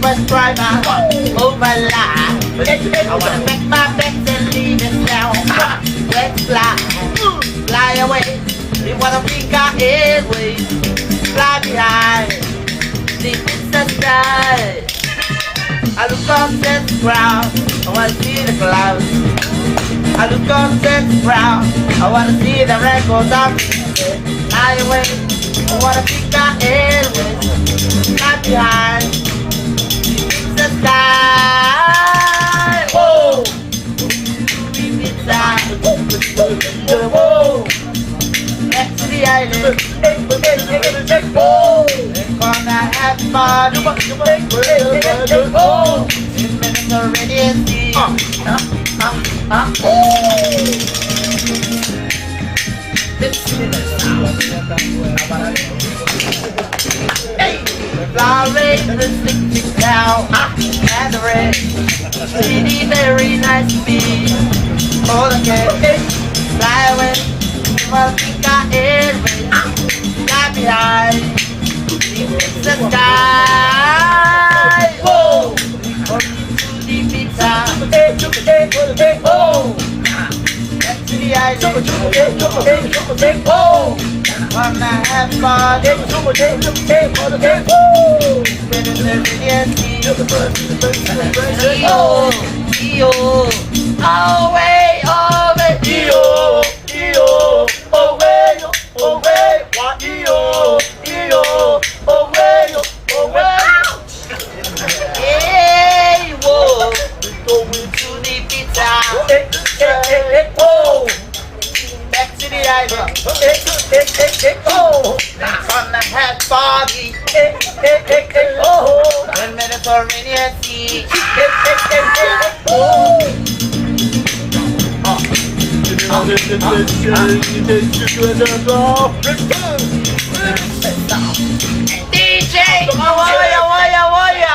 bus driver. Oh my life. I wanna pack my bags and leave it now. Let's fly away. We wanna pick our airways. Fly behind. Deep in the sky. I look up that ground. I wanna see the clouds. I look up that ground. I wanna see the records up. Fly away. I wanna pick our airways. Fly behind. Deep in the sky. Whoa. Deep inside. Whoa. Back to the island. Whoa. Gonna have fun. Whoa. In Mediterranean Sea. Hey. Flowering the sticking down. And the rain. Really very nice to be. All again. Fly away. Malika Airways. Fly behind. Deep in the sky. Whoa. Deep inside. Whoa. Back to the island. Whoa. Wanna have fun. Mediterranean Sea. E-O. Away, away. E-O. E-O. Away, away. E-O. E-O. Away, away. Hey, whoa. We're going to the pizza. Oh. Back to the island. Oh. Gonna have party. Oh. In Mediterranean Sea. Oh. DJ,